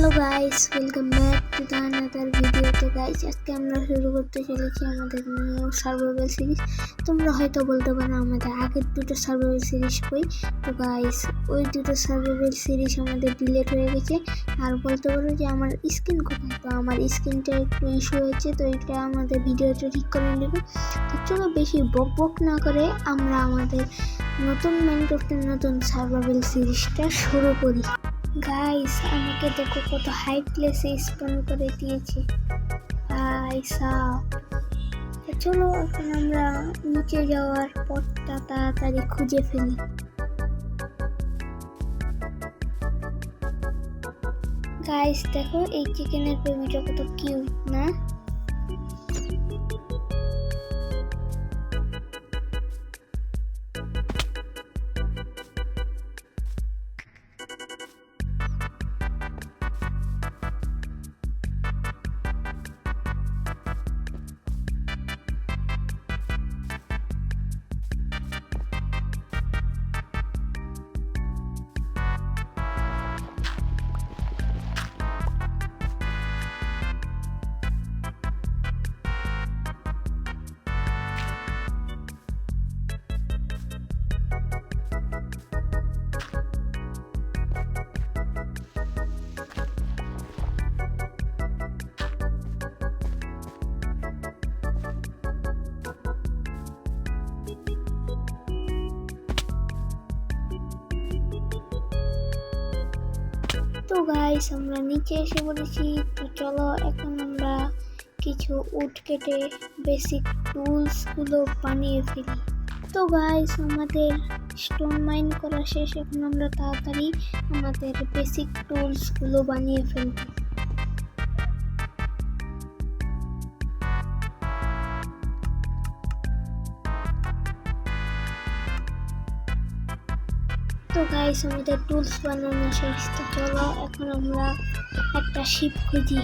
Hello guys, welcome back to the another video. তো guys, আজকে আমরা শুরু করতে চলেছি আমাদের নিউ সার্ভাইভাল সিরিজ। তোমরা হয়তো বলতে পারো আমাদের আগের দুটো সার্ভাইভাল সিরিজ কই। তো গাইস, ওই দুটো সার্ভাইভাল সিরিজ আমাদের ডিলিট হয়ে গেছে। আর বলতে পারো যে আমার স্ক্রিন কোথায়, তো আমার স্ক্রিনটা একটু ইস্যু হয়েছে, তো এটা আমাদের ভিডিওটা ঠিক করে নেব। তো চলো বেশি বক বক না করে আমরা আমাদের নতুন মাইনক্রাফটের নতুন সার্ভাইভাল সিরিজটা শুরু করি। গাইস, আমাকে দেখো কত হাই প্লেসে স্পন করে দিয়েছে। চলো এখন আমরা নিচে যাওয়ার পথটা তাড়াতাড়ি খুঁজে ফেলি। গাইস দেখো, এই চিকেনের বেবিটা কত কিউট না? তো গাইস, আমরা নিচে এসে পড়েছি। তো চলো এখন আমরা কিছু উড কেটে বেসিক টুলস গুলো বানিয়ে ফেলি। তো গাইস, আমাদের স্টোন মাইন করা শেষ। এখন আমরা তাড়াতাড়ি আমাদের বেসিক টুলস গুলো বানিয়ে ফেলবো। তো গাইস, আমাদের টুলস বানানো শেষ। তো চলো এখন আমরা একটা শিপ খুঁজি।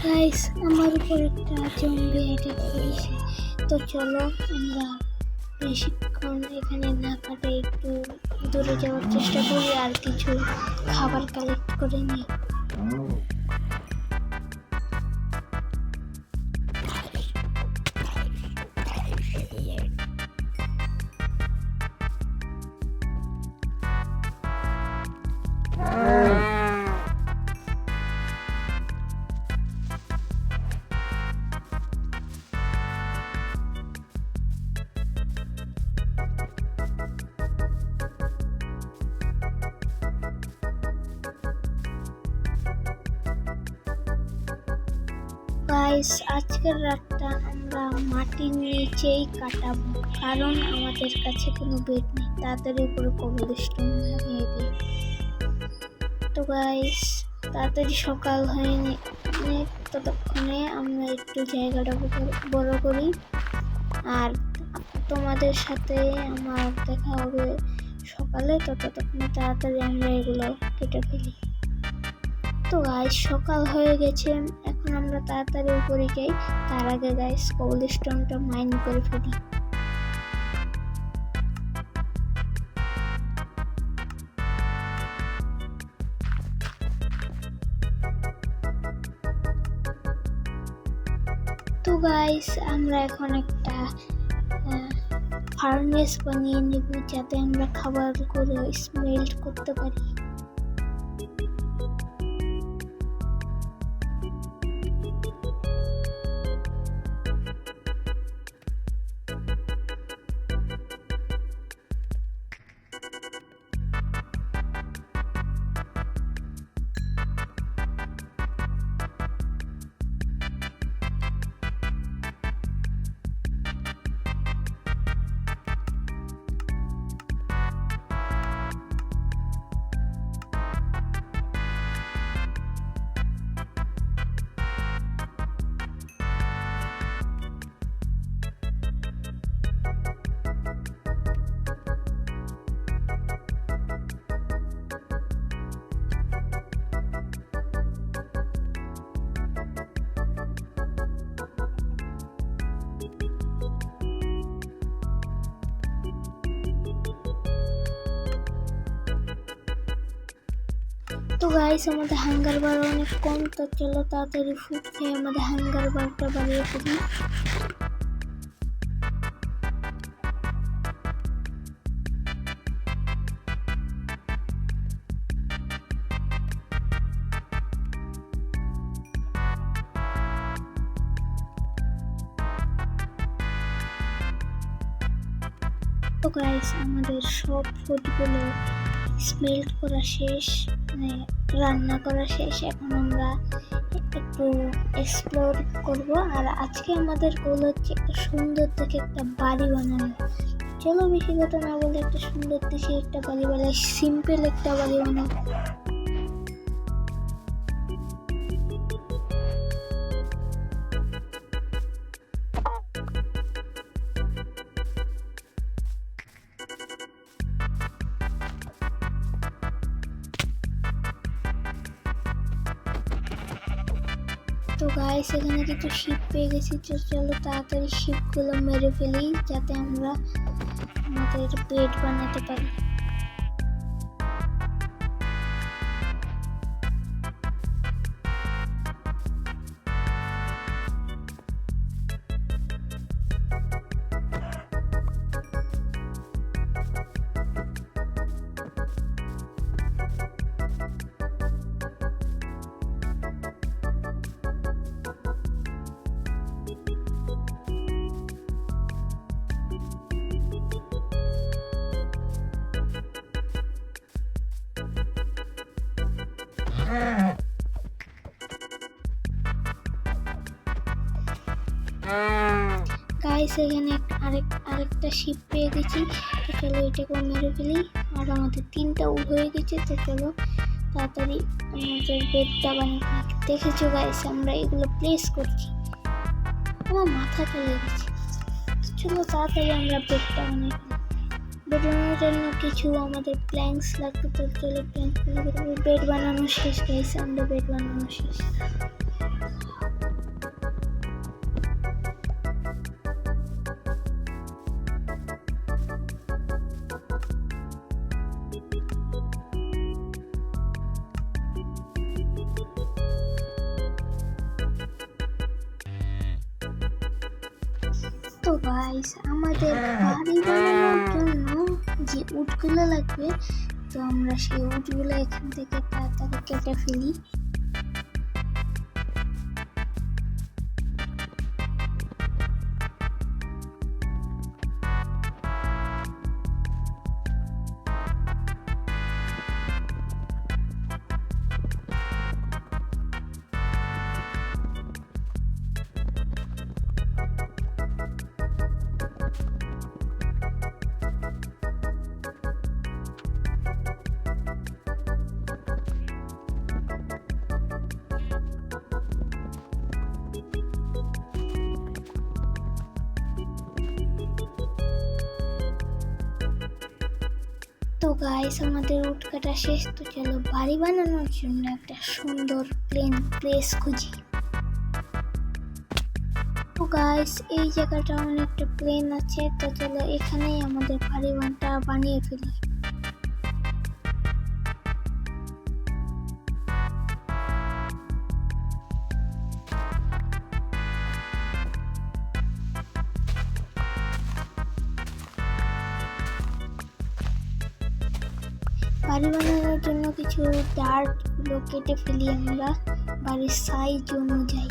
গাইস, আমার উপর একটা জম্বি অ্যাটাক করেছে। তো চলো আমরা বেশিক্ষণ এখানে না কাটে একটু দূরে যাওয়ার চেষ্টা করি আর কিছু খাবার কালেক্ট করে নিই। গাইস, আজকের রাতটা আমরা মাটির নিচেই কাটাবো, কারণ আমাদের কাছে কোনো বেড নেই। তাড়াতাড়ি উপরে কবলস্টোন লাগিয়ে দিই। তো গাইস, তাড়াতাড়ি সকাল হয়নি, ততক্ষণে আমরা একটু জায়গাটা বড় করি আর তোমাদের সাথে আমার দেখা হবে সকালে। তো ততক্ষণে তাড়াতাড়ি আমরা এগুলো কেটে ফেলি। তো গাইস, সকাল হয়ে গেছে, এখন আমরা তাড়াতাড়ি উপরে যাই। তার আগে গাইস, কবলস্টোনটা মাইন করে ফেলি। তো গাইস, আমরা এখন একটা ফার্নেস বানিয়ে নেব, যাতে আমরা খাবার করে স্মেল্ট করতে পারি। তো গাইস আমাদের হাঙ্গার বার অনেক কম, তো চলো তাড়াতাড়ি ফুড খেয়ে আমাদের হাঙ্গার বারটা বাড়িয়ে ফেলি। তো গাইস আমাদের সব ফুডগুলো স্মেল্ট করা শেষ, মানে রান্না করা শেষ। এখন আমরা একটু এক্সপ্লোর করব, আর আজকে আমাদের গোল হচ্ছে একটা সুন্দর দেখে একটা বাড়ি বানানো। চলো বেশি কথা না বলে একটা সুন্দর দেখে একটা বাড়ি বানাই, সিম্পল একটা বাড়ি বানাবো। তো গাইস এখানে কিছু শিপ পেয়ে গেছি, তো চলো তাড়াতাড়ি শিপগুলো মেরে ফেলি যাতে আমরা আমাদের বেড বানাতে পারি। গাইস এখানে আরেকটা শিপ পেয়ে গেছি, তো চলো এটাকে মেরে ফেলি। আর আমাদের 3টা উড হয়ে গেছে, তো চলো তাড়াতাড়ি আমাদের বেডটা বানিয়ে ফেলি। দেখেছো গাইস আমরা এগুলো প্লেস করছি, আমার মাথা চলে গেছে। তো চলো তাড়াতাড়ি আমরা বেডটা বানিয়ে ফেলি। বেড বানানোর জন্য কিছু আমাদের প্ল্যাঙ্কস লাগবে, তো চলো প্ল্যাঙ্কগুলো বেড বানানো শেষ গাইস, আমরা বেড বানানো শেষ। তো গাইস আমাদের বাড়ি বানানোর জন্য যে উডগুলো লাগবে, তো আমরা সেই উডগুলো এখান থেকে তাড়াতাড়ি কেটে ফেলি। তো গাইস আমাদের উড কাটা শেষ, তো চলো বাড়ি বানানোর জন্য একটা সুন্দর প্লেন প্লেস খুঁজি। তো গাইস এই জায়গাটা অনেকটা প্লেন আছে, তো চলো এখানেই আমাদের বাড়ি বানিয়ে ফেলি। বাড়ি বানানোর জন্য কিছু ডার্টগুলো কেটে ফেলি আমরা বাড়ির সাইজ অনুযায়ী।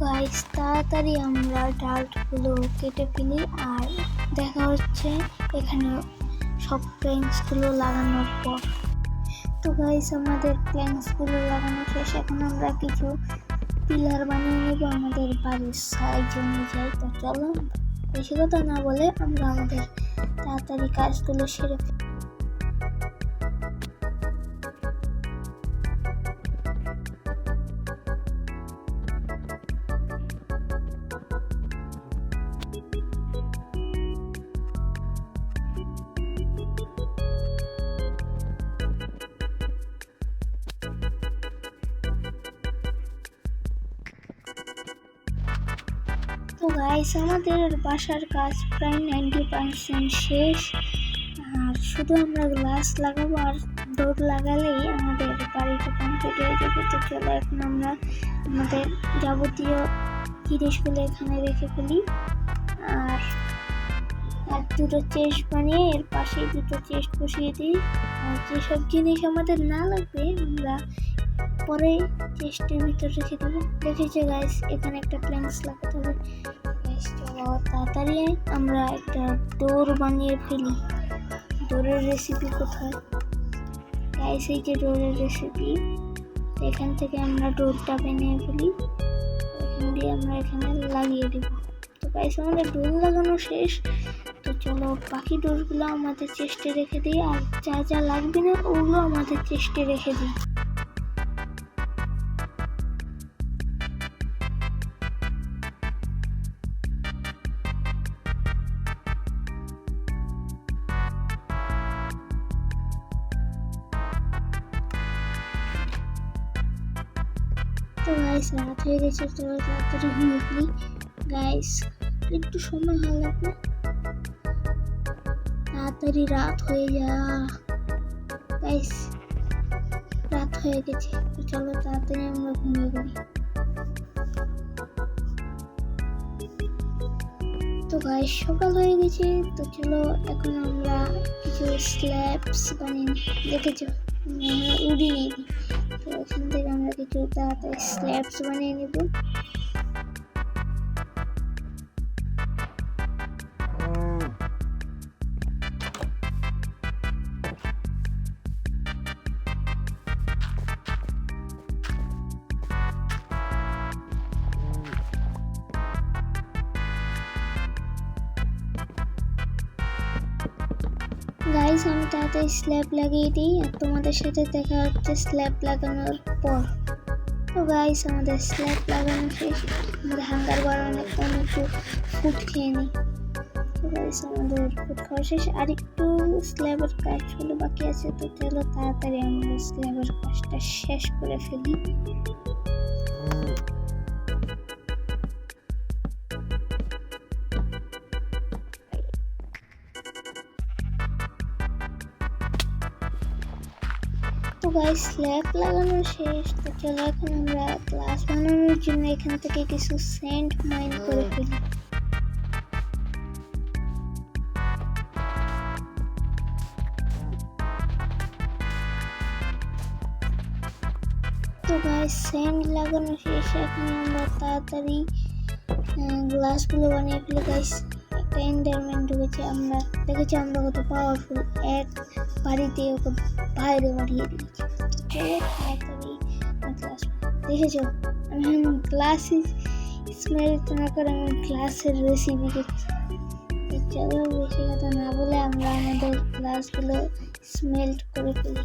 গাইস তাড়াতাড়ি আমরা ডার্টগুলো কেটে ফেলি, আর দেখা হচ্ছে এখানে সব প্ল্যাঙ্কসগুলো লাগানোর পর। তো গাইস আমাদের প্ল্যাঙ্কসগুলো লাগানো শেষ, এখন আমরা কিছু পিলার বানিয়ে নেব আমাদের বাড়ির সাইজ অনুযায়ী। তো চলো বেশি কথা না বলে আমরা আমাদের তাড়াতাড়ি কাজগুলো সেরে ফেলি। তো গাইস আমাদের বাসার কাজ প্রায় 90% শেষ, আর শুধু আমরা গ্লাস লাগাবো আর ডোর লাগালেই আমাদের বাড়িটা কমপ্লিট হয়ে যাবে। তো চলো এখন আমরা আমাদের যাবতীয় জিনিসগুলো এখানে রেখে ফেলি, আর দুটো চেস্ট বানিয়ে এর পাশে দুটো চেস্ট বসিয়ে দিই। আর যেসব জিনিস আমাদের না লাগবে আমরা পরে চেস্টের ভিতর রেখে দেবো। দেখেছো গাইস এখানে একটা প্ল্যাঙ্কস লাগাতে হবে। চলো তাড়াতাড়ি আমরা একটা ডোর বানিয়ে ফেলি। ডোরের রেসিপি কোথায় গাইস? এই যে ডোরের রেসিপি, এখান থেকে আমরা ডোরটা বানিয়ে ফেলি, এখান দিয়ে আমরা এখানে লাগিয়ে দেবো। তো গাইস আমাদের ডোর লাগানো শেষ। তো চলো বাকি ডোরগুলো আমাদের চেস্টে রেখে দিই, আর যা যা লাগবে না ওগুলো আমাদের চেস্টে রেখে দিই। তো গাইস রাত হয়ে গেছে, চলো তাড়াতাড়ি ঘুমিয়ে ফেলি। গাইস একটু সময় হয়ে লাগবে, তাড়াতাড়ি রাত হয়ে যা। গাইস রাত হয়ে গেছে, তো চলো তাড়াতাড়ি আমরা ঘুমিয়ে পড়ি। তো গাইস সকাল হয়ে গেছে, তো চলো এখন আমরা কিছু স্ল্যাবস বানিয়ে দেখেছো আমরা উড়ি নিই। তো এখান থেকে আমরা কিছু তাড়াতাড়ি স্ল্যাবস বানিয়ে নেব। গাইস আমি তাড়াতাড়ি স্ল্যাব লাগিয়ে দিই, আর তোমাদের সাথে দেখা হচ্ছে স্ল্যাব লাগানোর পর। তো গাইস আমাদের স্ল্যাব লাগানো শেষ, আমাদের হাঙ্গার বাড়ানো একটু ফুড খেয়ে নিই। তো গাইস আমাদের ফুড খাওয়া শেষ, আর একটু স্ল্যাবের কাজগুলো বাকি আছে। তো চলো তাড়াতাড়ি আমরা স্ল্যাবের কাজটা শেষ করে ফেলি। তো গাইস স্ল্যাব লাগানো শেষ, তো চলো এখন আমরা গ্লাস বানানোর জন্য এখান থেকে কিছু স্যান্ড মাইন করে ফেলি। তো গাইস স্যান্ড লাগানো শেষ, এখন আমরা তাড়াতাড়ি গ্লাসগুলো বানিয়ে ফেলি। গাইস একটা এন্ডারম্যান ঢুকেছে, আমরা দেখেছি আমরা কত পাওয়ারফুল, এক বাড়িতে ওকে বাইরে বাড়িয়ে দিয়েছি। তাড়াতাড়ি গ্লাস দেখেছো, আমি গ্লাস স্মেল না করে আমি গ্লাসের রেসিপি করছি। চলো বেশি কথা না বলে আমরা আমাদের গ্লাসগুলো স্মেল্ট করে ফেলি।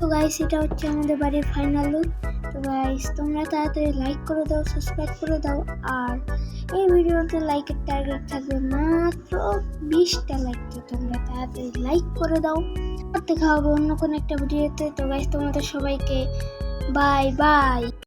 তো গাইস এটা হচ্ছে আমাদের বাড়ির ফাইনাল লুক। তো গাইস তোমরা তাড়াতাড়ি লাইক করে দাও, সাবস্ক্রাইব করে দাও, আর এই ভিডিওতে লাইকের টার্গেট থাকবে মাত্র 20টা লাইক। তো তোমরা তাড়াতাড়ি লাইক করে দাও, আর দেখা হবে অন্য কোনো একটা ভিডিওতে। তো গাইস তোমাদের সবাইকে বাই বাই।